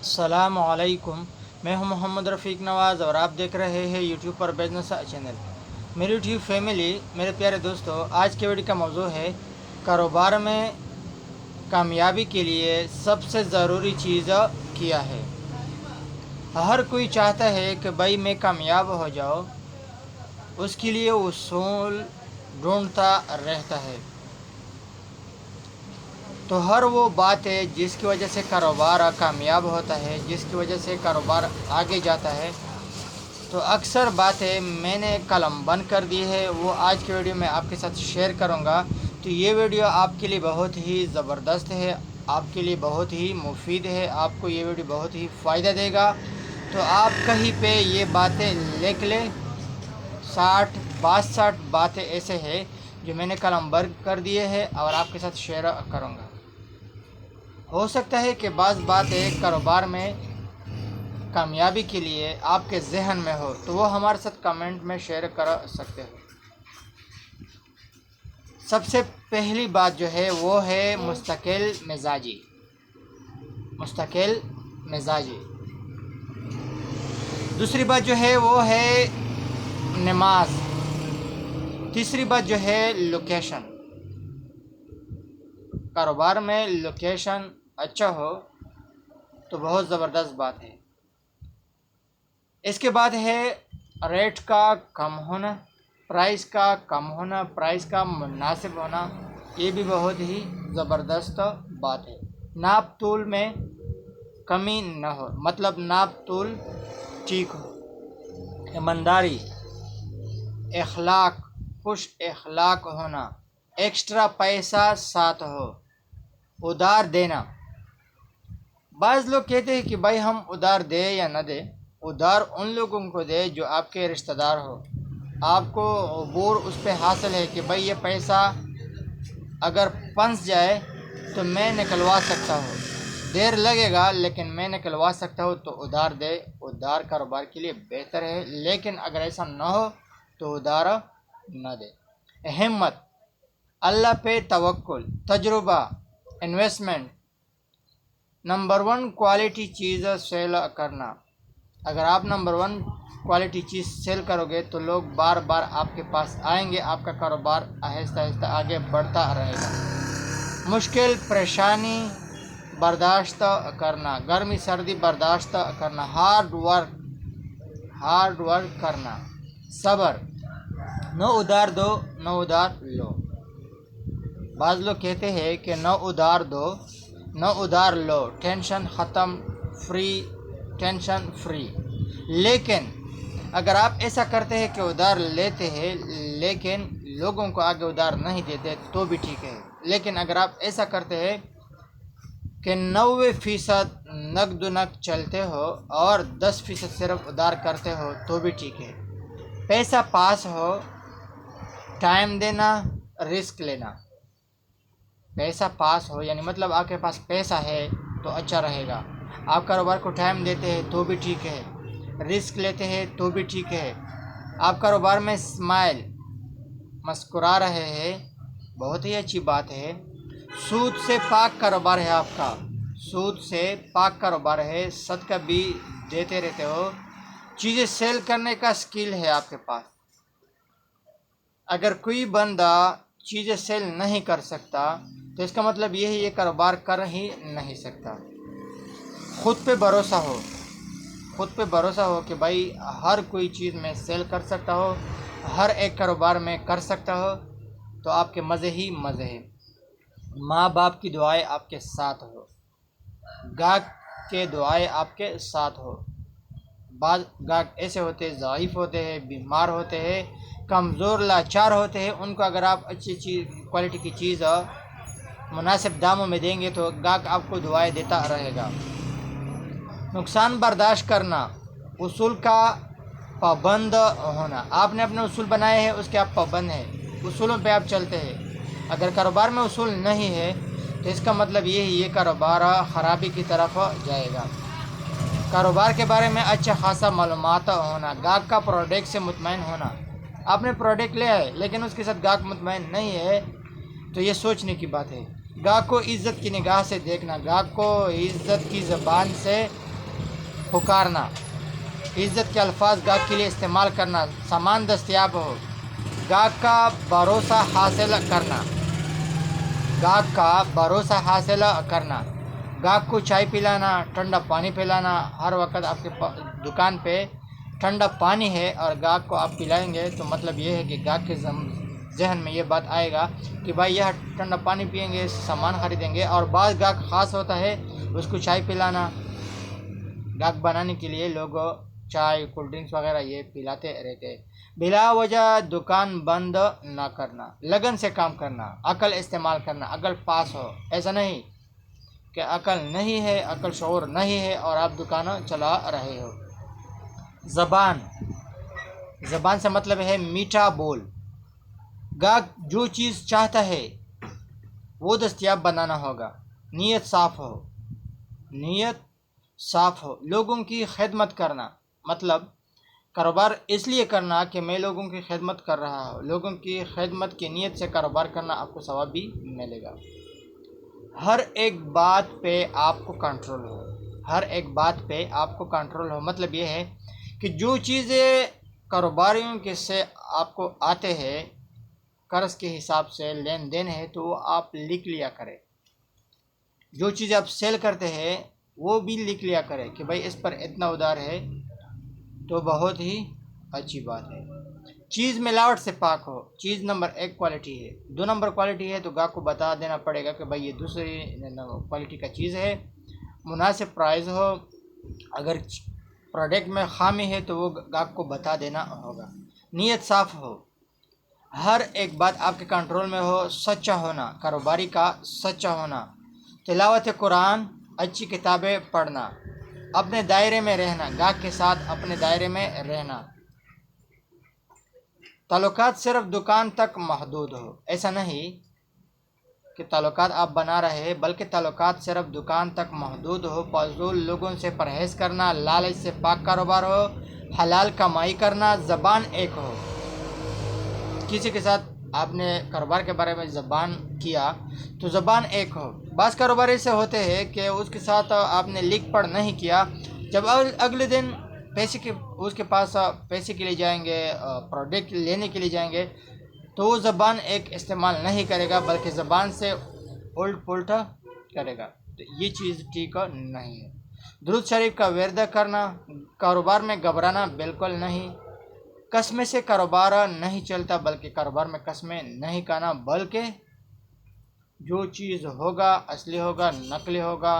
अस्सलाम वालेकुम। मैं हूं मोहम्मद रफ़ीक नवाज़ और आप देख रहे हैं यूट्यूब पर बिजनेस चैनल। मेरी यूट्यूब फैमिली, मेरे प्यारे दोस्तों, आज के वीडियो का मौजू है कारोबार में कामयाबी के लिए सबसे ज़रूरी चीज़ क्या है। हर कोई चाहता है कि भाई मैं कामयाब हो जाऊं, उसके लिए उसूल ढूंढता रहता है। तो हर वो बात है जिसकी वजह से कारोबार कामयाब होता है, जिसकी वजह से कारोबार आगे जाता है। तो अक्सर बातें मैंने कलम बंद कर दी है, वो आज की वीडियो में आपके साथ शेयर करूंगा। तो ये वीडियो आपके लिए बहुत ही ज़बरदस्त है, आपके लिए बहुत ही मुफीद है, आपको ये वीडियो बहुत ही फ़ायदा देगा। तो आप कहीं पे ये बातें लिख लें। 60 बातें ऐसे हैं जो मैंने कलम बंद कर दिए हैं और आपके साथ शेयर करूँगा। हो सकता है कि बाज़ बातें कारोबार में कामयाबी के लिए आपके जहन में हो, तो वो हमारे साथ कमेंट में शेयर कर सकते हो। सबसे पहली बात जो है वो है मुस्तकिल मिजाजी। मुस्तकिल मिजाजी। दूसरी बात जो है वो है नमाज। तीसरी बात जो है लोकेशन। कारोबार में लोकेशन अच्छा हो तो बहुत ज़बरदस्त बात है। इसके बाद है रेट का कम होना, प्राइस का कम होना, प्राइस का मुनासिब होना, ये भी बहुत ही ज़बरदस्त बात है। नाप तोल में कमी न हो, मतलब नाप तोल ठीक हो। ईमानदारी, अखलाक, खुश अखलाक होना, एक्स्ट्रा पैसा साथ हो, उधार देना। बाज़ लोग कहते हैं कि भाई हम उधार दे या न दे। उधार उन लोगों को दे जो आपके रिश्तेदार हो, आपको अबूर उस पर हासिल है कि भाई ये पैसा अगर फंस जाए तो मैं निकलवा सकता हूँ, देर लगेगा लेकिन मैं निकलवा सकता हूँ, तो उधार दे। उधार कारोबार के लिए बेहतर है, लेकिन अगर ऐसा न हो तो उधार न दे। हिम्मत, अल्लाह पे तवक्कुल, तजुर्बा, इन्वेस्टमेंट। नंबर 1 क्वालिटी चीज़ सेल करना। अगर आप नंबर 1 क्वालिटी चीज़ सेल करोगे तो लोग बार बार आपके पास आएंगे, आपका कारोबार आहिस्ता आहिस्ता आगे बढ़ता रहेगा। मुश्किल परेशानी बर्दाश्त करना, गर्मी सर्दी बर्दाश्त करना, हार्ड वर्क करना, सब्र। न उधार दो न उधार लो। बाज़ लोग कहते हैं कि न उधार दो न उधार लो, टेंशन ख़त्म, फ्री, टेंशन फ्री। लेकिन अगर आप ऐसा करते हैं कि उधार लेते हैं लेकिन लोगों को आगे उधार नहीं देते तो भी ठीक है। लेकिन अगर आप ऐसा करते हैं कि 90% नकद चलते हो और 10% सिर्फ उधार करते हो तो भी ठीक है। पैसा पास हो, टाइम देना, रिस्क लेना। पैसा पास हो यानी मतलब आपके पास पैसा है तो अच्छा रहेगा। आप कारोबार को टाइम देते हैं तो भी ठीक है, रिस्क लेते हैं तो भी ठीक है। आप कारोबार में स्माइल, मुस्कुरा रहे हैं, बहुत ही अच्छी बात है। सूद से पाक कारोबार है आपका, सूद से पाक कारोबार है, सदका भी देते रहते हो, चीज़ें सेल करने का स्किल है आपके पास। अगर कोई बंदा चीज़ें सेल नहीं कर सकता तो इसका मतलब ये है ये कारोबार कर ही नहीं सकता। खुद पे भरोसा हो, खुद पे भरोसा हो कि भाई हर कोई चीज़ में सेल कर सकता हो, हर एक कारोबार में कर सकता हो, तो आपके मज़े ही मज़े हैं। माँ बाप की दुआएं आपके साथ हो, गाहक के दुआएं आपके साथ हो। बाज़ गाहक ऐसे होते हैं, ज़ाइफ़ होते हैं, बीमार होते हैं, कमज़ोर लाचार होते हैं, उनको अगर आप अच्छी चीज़ क्वालिटी की चीज़ मुनासिब दामों में देंगे तो गाहक आपको दुआएं देता रहेगा। नुकसान बर्दाश्त करना, उसूल का पाबंद होना। आपने अपने उसूल बनाए हैं, उसके आप पाबंद हैं, उसूलों पे आप चलते हैं। अगर कारोबार में उसूल नहीं है तो इसका मतलब ये है ये कारोबार ख़राबी की तरफ जाएगा। कारोबार के बारे में अच्छा खासा मालूमात होना, गाहक का प्रोडक्ट से मुतमईन होना। आपने प्रोडक्ट ले आए लेकिन उसके साथ गाहक मुतमईन नहीं है तो ये सोचने की बात है। गाहक को इज़्ज़त की निगाह से देखना, गाहक को इज़्ज़त की ज़बान से पुकारना, इज़्ज़त के अल्फाज गाहक के लिए इस्तेमाल करना, सामान दस्तयाब हो, गाहक का भरोसा हासिल करना, गाहक का भरोसा हासिल करना, गाहक को चाय पिलाना, ठंडा पानी पिलाना। हर वक्त आपके दुकान पे ठंडा पानी है और गाहक को आप पिलाएंगे तो मतलब ये है कि गाहक के जहन में ये बात आएगा कि भाई यह ठंडा पानी पियेंगे, सामान खरीदेंगे। और बाद गाहक ख़ास होता है उसको चाय पिलाना, गाहक बनाने के लिए लोग चाय कोल्ड ड्रिंक्स वगैरह ये पिलाते रहते हैं। बिला वजह दुकान बंद ना करना, लगन से काम करना, अकल इस्तेमाल करना, अकल पास हो। ऐसा नहीं कि अकल नहीं है, अकल शऊर नहीं है और आप दुकान चला रहे हो। ज़बान, ज़बान से मतलब है मीठा बोल। गाहक जो चीज़ चाहता है वो दस्तयाब बनाना होगा। नीयत साफ़ हो, नीयत साफ़ हो। लोगों की खिदमत करना, मतलब कारोबार इसलिए करना कि मैं लोगों की खिदमत कर रहा हूँ। लोगों की खिदमत की नीयत से कारोबार करना, आपको सवाब भी मिलेगा। हर एक बात पे आपको कंट्रोल हो, हर एक बात पे आपको कंट्रोल हो। मतलब ये है कि जो चीज़ें कारोबारियों के से आपको आते हैं, कर्ज के हिसाब से लेन देन है, तो वो आप लिख लिया करें। जो चीज़ आप सेल करते हैं वो भी लिख लिया करें कि भाई इस पर इतना उधार है, तो बहुत ही अच्छी बात है। चीज़ मिलावट से पाक हो। चीज़ नंबर 1 क्वालिटी है, 2 नंबर क्वालिटी है तो गाहक को बता देना पड़ेगा कि भाई ये दूसरी क्वालिटी का चीज़ है। मुनासिब प्राइस हो, अगर प्रोडक्ट में खामी है तो वो गाहक को बता देना होगा। नीयत साफ़ हो, हर एक बात आपके कंट्रोल में हो। सच्चा होना, कारोबारी का सच्चा होना। तिलावत कुरान, अच्छी किताबें पढ़ना, अपने दायरे में रहना, गाहक के साथ अपने दायरे में रहना। ताल्लुकात सिर्फ दुकान तक महदूद हो। ऐसा नहीं कि ताल्लुकात आप बना रहे हैं, बल्कि ताल्लुकात सिर्फ दुकान तक महदूद हो। फाज़ूल लोगों से परहेज़ करना, लालच से पाक कारोबार हो, हलाल कमाई करना। ज़बान एक हो, किसी के साथ आपने कारोबार के बारे में ज़बान किया तो ज़बान एक हो। बाज़ कारोबार ऐसे होते हैं कि उसके साथ आपने लिख पढ़ नहीं किया, जब अगले दिन पैसे के उसके पास पैसे के लिए जाएंगे, प्रोडक्ट लेने के लिए जाएंगे, तो वो ज़बान एक इस्तेमाल नहीं करेगा बल्कि ज़बान से उल्ट पुल्ट करेगा। तो ये चीज़ ठीक नहीं है। दुरूद शरीफ का विर्द करना, कारोबार में घबराना बिल्कुल नहीं। कस्में से कारोबार नहीं चलता, बल्कि कारोबार में कस्में नहीं खाना, बल्कि जो चीज़ होगा असली होगा, नकली होगा,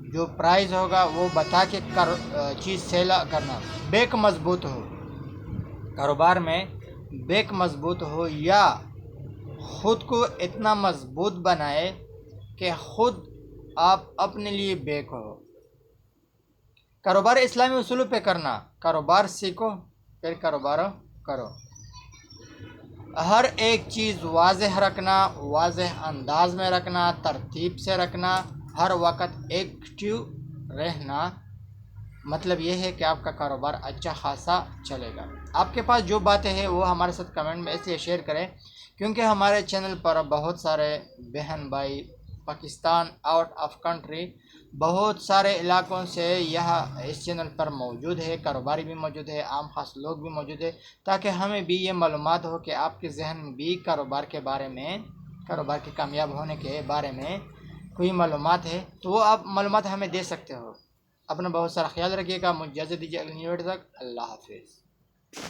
जो प्राइस होगा वो बता के चीज़ सेल करना। बेक मजबूत हो, कारोबार में बेक मजबूत हो या ख़ुद को इतना मजबूत बनाए कि ख़ुद आप अपने लिए बेक हो। कारोबार इस्लामी उसूलों पे करना, कारोबार सीखो फिर कारोबार करो। हर एक चीज़ वाज़ेह रखना, वाज़ेह अंदाज में रखना, तरतीब से रखना, हर वक्त एक्टिव रहना। मतलब ये है कि आपका कारोबार अच्छा खासा चलेगा। आपके पास जो बातें हैं वो हमारे साथ कमेंट में इसलिए शेयर करें क्योंकि हमारे चैनल पर बहुत सारे बहन भाई पाकिस्तान आउट ऑफ कंट्री बहुत सारे इलाकों से यह इस चैनल पर मौजूद है। कारोबारी भी मौजूद है, आम खास लोग भी मौजूद है, ताकि हमें भी ये मालूमात हो कि आपके जहन में भी कारोबार के बारे में, कारोबार के कामयाब होने के बारे में कोई मालूमात है तो वो आप मालूमात हमें दे सकते हो। अपना बहुत सारा ख्याल रखिएगा। मुझे इजाज़त दीजिए अगली वीडियो तक। अल्लाह हाफिज़।